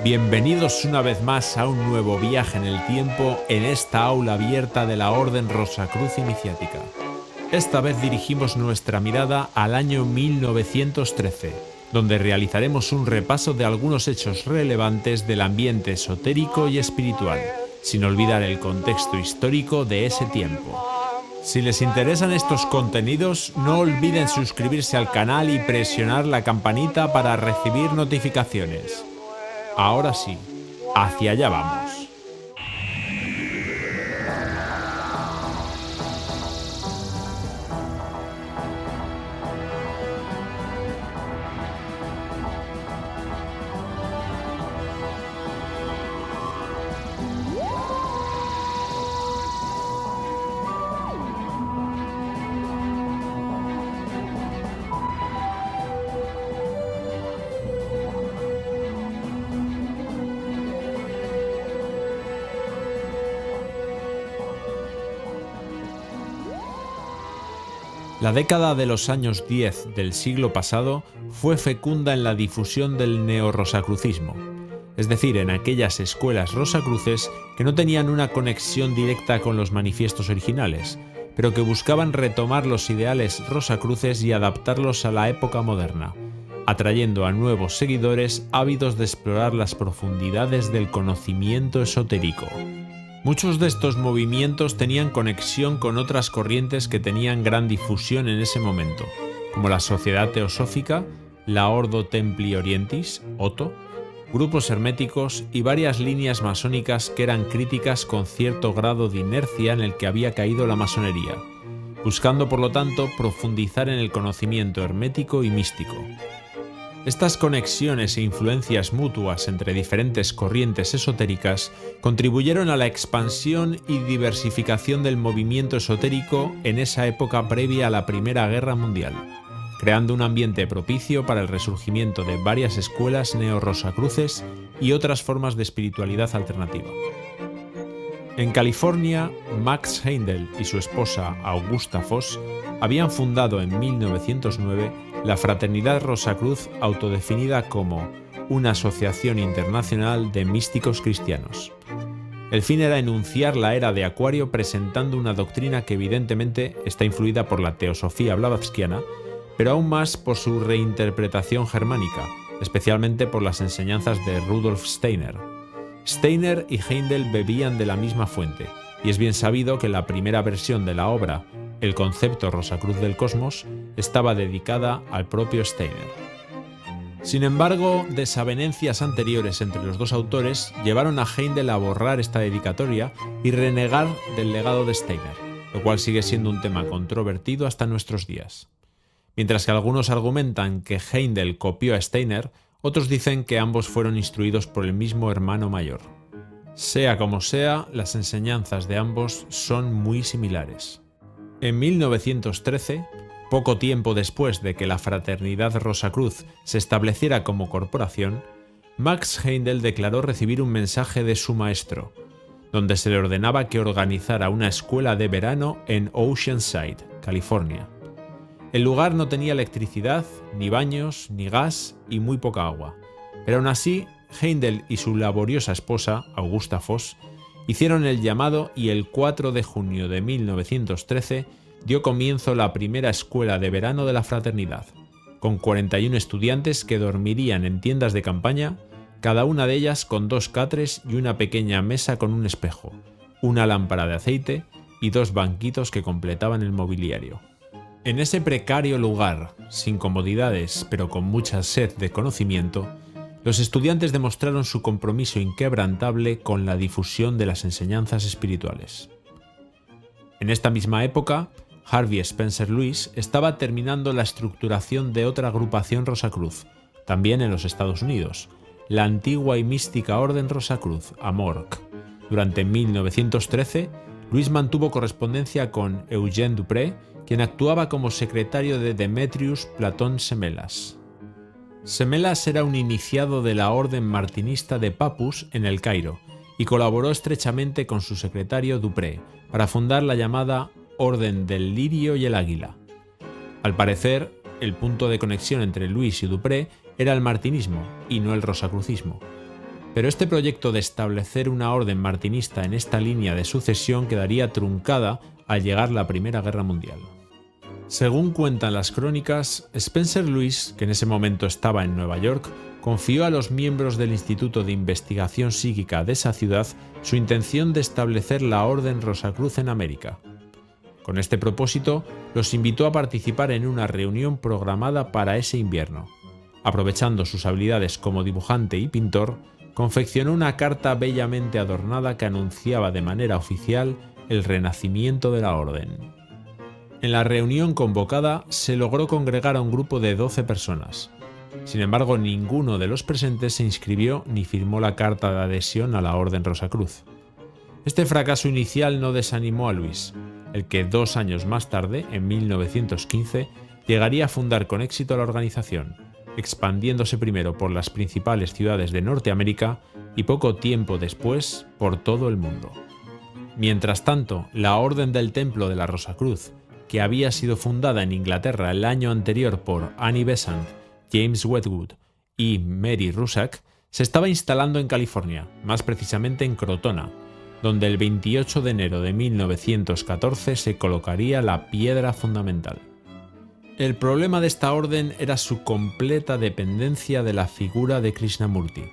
Bienvenidos una vez más a un nuevo viaje en el tiempo en esta aula abierta de la Orden Rosacruz Iniciática. Esta vez dirigimos nuestra mirada al año 1913, donde realizaremos un repaso de algunos hechos relevantes del ambiente esotérico y espiritual, sin olvidar el contexto histórico de ese tiempo. Si les interesan estos contenidos, no olviden suscribirse al canal y presionar la campanita para recibir notificaciones. Ahora sí, hacia allá vamos. La década de los años 10 del siglo pasado fue fecunda en la difusión del neorrosacrucismo, es decir, en aquellas escuelas rosacruces que no tenían una conexión directa con los manifiestos originales, pero que buscaban retomar los ideales rosacruces y adaptarlos a la época moderna, atrayendo a nuevos seguidores ávidos de explorar las profundidades del conocimiento esotérico. Muchos de estos movimientos tenían conexión con otras corrientes que tenían gran difusión en ese momento, como la Sociedad Teosófica, la Ordo Templi Orientis, Otto, grupos herméticos y varias líneas masónicas que eran críticas con cierto grado de inercia en el que había caído la masonería, buscando por lo tanto profundizar en el conocimiento hermético y místico. Estas conexiones e influencias mutuas entre diferentes corrientes esotéricas contribuyeron a la expansión y diversificación del movimiento esotérico en esa época previa a la Primera Guerra Mundial, creando un ambiente propicio para el resurgimiento de varias escuelas neorrosacruces y otras formas de espiritualidad alternativa. En California, Max Heindel y su esposa Augusta Voss habían fundado en 1909 la Fraternidad Rosacruz, autodefinida como una asociación internacional de místicos cristianos. El fin era enunciar la era de Acuario presentando una doctrina que evidentemente está influida por la teosofía blavatskiana, pero aún más por su reinterpretación germánica, especialmente por las enseñanzas de Rudolf Steiner. Steiner y Heindel bebían de la misma fuente, y es bien sabido que la primera versión de la obra, El concepto Rosacruz del cosmos, estaba dedicada al propio Steiner. Sin embargo, desavenencias anteriores entre los dos autores llevaron a Heindel a borrar esta dedicatoria y renegar del legado de Steiner, lo cual sigue siendo un tema controvertido hasta nuestros días. Mientras que algunos argumentan que Heindel copió a Steiner, otros dicen que ambos fueron instruidos por el mismo hermano mayor. Sea como sea, las enseñanzas de ambos son muy similares. En 1913, poco tiempo después de que la Fraternidad Rosacruz se estableciera como corporación, Max Heindel declaró recibir un mensaje de su maestro, donde se le ordenaba que organizara una escuela de verano en Oceanside, California. El lugar no tenía electricidad, ni baños, ni gas y muy poca agua, pero aún así, Heindel y su laboriosa esposa, Augusta Voss, hicieron el llamado y el 4 de junio de 1913 dio comienzo la primera escuela de verano de la fraternidad, con 41 estudiantes que dormirían en tiendas de campaña, cada una de ellas con 2 catres y una pequeña mesa con un espejo, una lámpara de aceite y 2 banquitos que completaban el mobiliario. En ese precario lugar, sin comodidades pero con mucha sed de conocimiento, los estudiantes demostraron su compromiso inquebrantable con la difusión de las enseñanzas espirituales. En esta misma época, Harvey Spencer Lewis estaba terminando la estructuración de otra agrupación Rosacruz, también en los Estados Unidos, la antigua y mística Orden Rosacruz, AMORC. Durante 1913, Lewis mantuvo correspondencia con Eugene Dupré, quien actuaba como secretario de Demetrius Platón Semelas. Semelas era un iniciado de la Orden Martinista de Papus en El Cairo y colaboró estrechamente con su secretario Dupré para fundar la llamada Orden del Lirio y el Águila. Al parecer, el punto de conexión entre Lewis y Dupré era el martinismo y no el rosacrucismo. Pero este proyecto de establecer una orden martinista en esta línea de sucesión quedaría truncada al llegar la Primera Guerra Mundial. Según cuentan las crónicas, Spencer Lewis, que en ese momento estaba en Nueva York, confió a los miembros del Instituto de Investigación Psíquica de esa ciudad su intención de establecer la Orden Rosacruz en América. Con este propósito, los invitó a participar en una reunión programada para ese invierno. Aprovechando sus habilidades como dibujante y pintor, confeccionó una carta bellamente adornada que anunciaba de manera oficial el renacimiento de la orden. En la reunión convocada se logró congregar a un grupo de 12 personas. Sin embargo, ninguno de los presentes se inscribió ni firmó la carta de adhesión a la Orden Rosacruz. Este fracaso inicial no desanimó a Lewis, el que 2 años más tarde, en 1915, llegaría a fundar con éxito la organización, expandiéndose primero por las principales ciudades de Norteamérica y poco tiempo después por todo el mundo. Mientras tanto, la Orden del Templo de la Rosacruz, que había sido fundada en Inglaterra el año anterior por Annie Besant, James Wedgwood y Mary Rusak, se estaba instalando en California, más precisamente en Crotona, donde el 28 de enero de 1914 se colocaría la piedra fundamental. El problema de esta orden era su completa dependencia de la figura de Krishnamurti,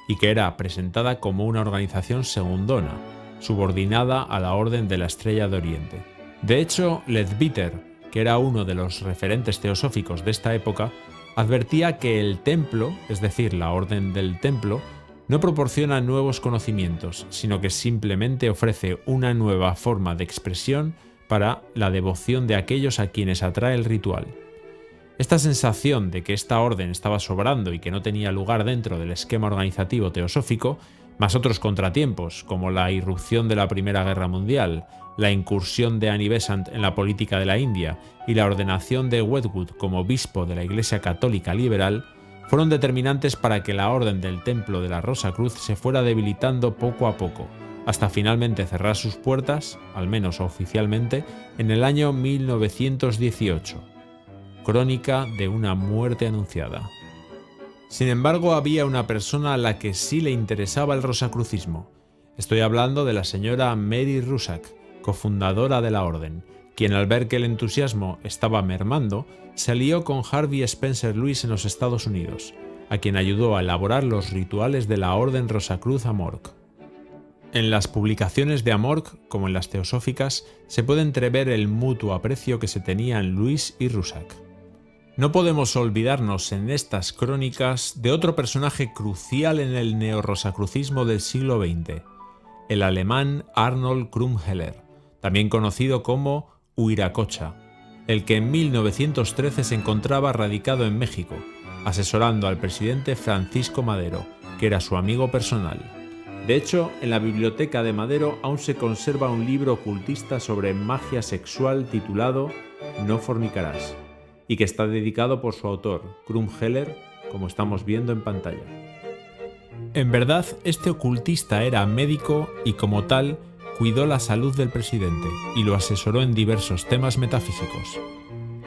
y que era presentada como una organización segundona, subordinada a la Orden de la Estrella de Oriente. De hecho, Leadbeater, que era uno de los referentes teosóficos de esta época, advertía que el templo, es decir, la Orden del Templo, no proporciona nuevos conocimientos, sino que simplemente ofrece una nueva forma de expresión para la devoción de aquellos a quienes atrae el ritual. Esta sensación de que esta orden estaba sobrando y que no tenía lugar dentro del esquema organizativo teosófico, más otros contratiempos, como la irrupción de la Primera Guerra Mundial, la incursión de Annie Besant en la política de la India y la ordenación de Wedgwood como obispo de la Iglesia Católica Liberal, fueron determinantes para que la Orden del Templo de la Rosacruz se fuera debilitando poco a poco, hasta finalmente cerrar sus puertas, al menos oficialmente, en el año 1918. Crónica de una muerte anunciada. Sin embargo, había una persona a la que sí le interesaba el rosacrucismo. Estoy hablando de la señora Mary Rusak, cofundadora de la orden, quien al ver que el entusiasmo estaba mermando, se alió con Harvey Spencer Lewis en los Estados Unidos, a quien ayudó a elaborar los rituales de la Orden Rosacruz Amorc. En las publicaciones de Amorc, como en las teosóficas, se puede entrever el mutuo aprecio que se tenían Lewis y Rusak. No podemos olvidarnos en estas crónicas de otro personaje crucial en el neorrosacrucismo del siglo XX, el alemán Arnold Krumheller, también conocido como Huiracocha, el que en 1913 se encontraba radicado en México, asesorando al presidente Francisco Madero, que era su amigo personal. De hecho, en la biblioteca de Madero aún se conserva un libro ocultista sobre magia sexual titulado No fornicarás, y que está dedicado por su autor, Krumheller, como estamos viendo en pantalla. En verdad, este ocultista era médico y, como tal, cuidó la salud del presidente y lo asesoró en diversos temas metafísicos.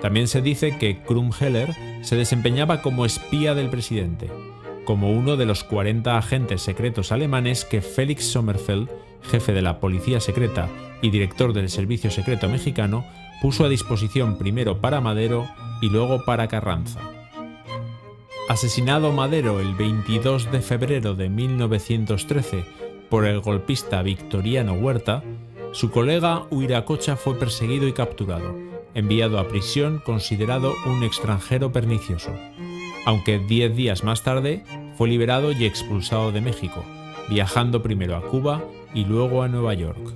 También se dice que Krumheller se desempeñaba como espía del presidente, como uno de los 40 agentes secretos alemanes que Felix Sommerfeld, jefe de la policía secreta y director del Servicio Secreto Mexicano, puso a disposición primero para Madero y luego para Carranza. Asesinado Madero el 22 de febrero de 1913 por el golpista Victoriano Huerta, su colega Huiracocha fue perseguido y capturado, enviado a prisión considerado un extranjero pernicioso, aunque 10 días más tarde fue liberado y expulsado de México, viajando primero a Cuba y luego a Nueva York.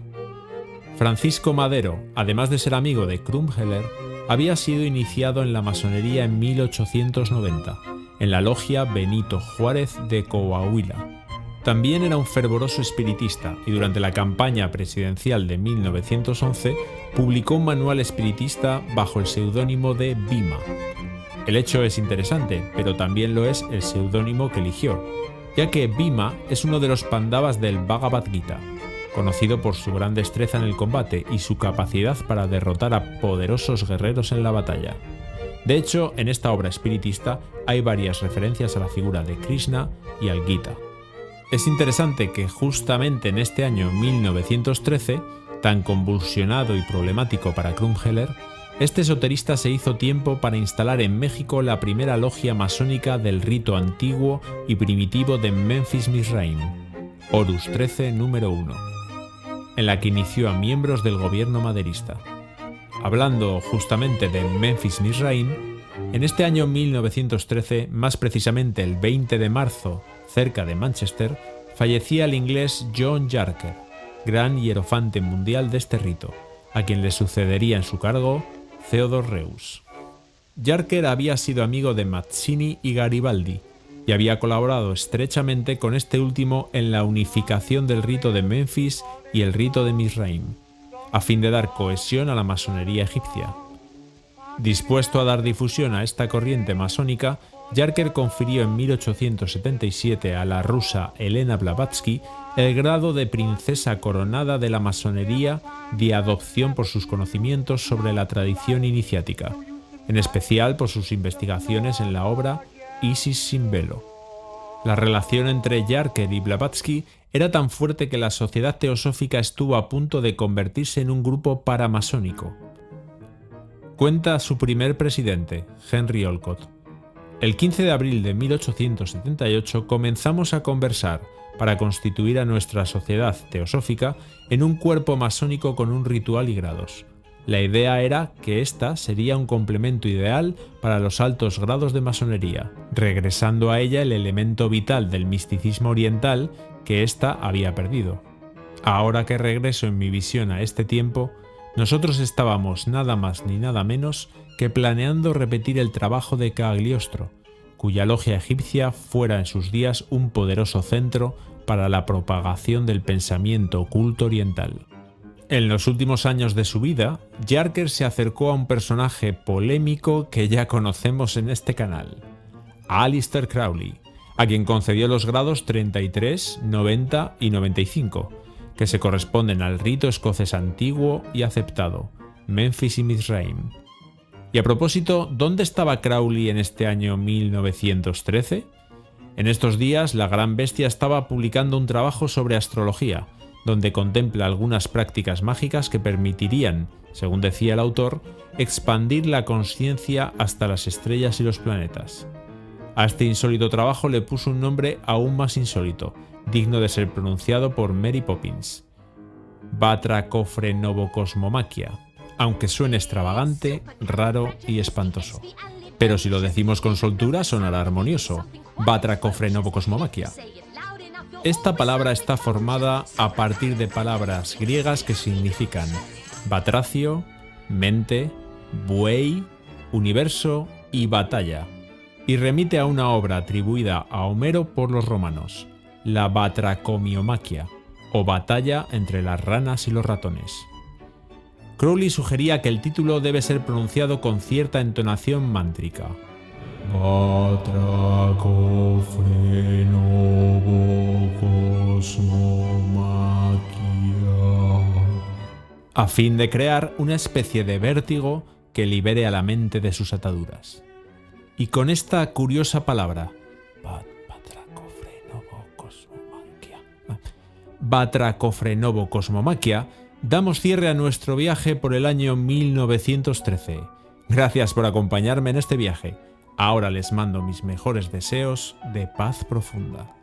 Francisco Madero, además de ser amigo de Krumheller, había sido iniciado en la masonería en 1890, en la logia Benito Juárez de Coahuila. También era un fervoroso espiritista y durante la campaña presidencial de 1911 publicó un manual espiritista bajo el seudónimo de Bhima. El hecho es interesante, pero también lo es el seudónimo que eligió, ya que Bhima es uno de los Pandavas del Bhagavad Gita, conocido por su gran destreza en el combate y su capacidad para derrotar a poderosos guerreros en la batalla. De hecho, en esta obra espiritista hay varias referencias a la figura de Krishna y al Gita. Es interesante que justamente en este año 1913, tan convulsionado y problemático para Krumheller, este esoterista se hizo tiempo para instalar en México la primera logia masónica del rito antiguo y primitivo de Memphis Mizraim, Horus 13 número 1, en la que inició a miembros del gobierno maderista. Hablando justamente de Memphis Mizraim, en este año 1913, más precisamente el 20 de marzo, cerca de Manchester, fallecía el inglés John Yarker, gran hierofante mundial de este rito, a quien le sucedería en su cargo Theodor Reuss. Yarker había sido amigo de Mazzini y Garibaldi y había colaborado estrechamente con este último en la unificación del rito de Memphis y el rito de Mizraim, a fin de dar cohesión a la masonería egipcia. Dispuesto a dar difusión a esta corriente masónica, Yarker confirió en 1877 a la rusa Elena Blavatsky el grado de princesa coronada de la masonería de adopción por sus conocimientos sobre la tradición iniciática, en especial por sus investigaciones en la obra Isis sin velo. La relación entre Yarker y Blavatsky era tan fuerte que la Sociedad Teosófica estuvo a punto de convertirse en un grupo paramasónico. Cuenta su primer presidente, Henry Olcott. El 15 de abril de 1878 comenzamos a conversar para constituir a nuestra sociedad teosófica en un cuerpo masónico con un ritual y grados. La idea era que ésta sería un complemento ideal para los altos grados de masonería, regresando a ella el elemento vital del misticismo oriental que ésta había perdido. Ahora que regreso en mi visión a este tiempo, nosotros estábamos nada más ni nada menos que planeando repetir el trabajo de Cagliostro, cuya logia egipcia fuera en sus días un poderoso centro para la propagación del pensamiento oculto oriental. En los últimos años de su vida, Yarker se acercó a un personaje polémico que ya conocemos en este canal, a Aleister Crowley, a quien concedió los grados 33, 90 y 95, que se corresponden al rito escocés antiguo y aceptado, Memphis y Mizraim. Y a propósito, ¿dónde estaba Crowley en este año 1913? En estos días, la gran bestia estaba publicando un trabajo sobre astrología, donde contempla algunas prácticas mágicas que permitirían, según decía el autor, expandir la consciencia hasta las estrellas y los planetas. A este insólito trabajo le puso un nombre aún más insólito, digno de ser pronunciado por Mary Poppins: Batrachophrenobochosmomaquia, aunque suene extravagante, raro y espantoso. Pero si lo decimos con soltura sonará armonioso: Batrachophrenobochosmomaquia. Esta palabra está formada a partir de palabras griegas que significan batracio, mente, buey, universo y batalla, y remite a una obra atribuida a Homero por los romanos, la Batrachomiomaquia, o batalla entre las ranas y los ratones. Crowley sugería que el título debe ser pronunciado con cierta entonación mántrica. A fin de crear una especie de vértigo que libere a la mente de sus ataduras. Y con esta curiosa palabra, Batrachophrenobochosmomaquia, damos cierre a nuestro viaje por el año 1913. Gracias por acompañarme en este viaje. Ahora les mando mis mejores deseos de paz profunda.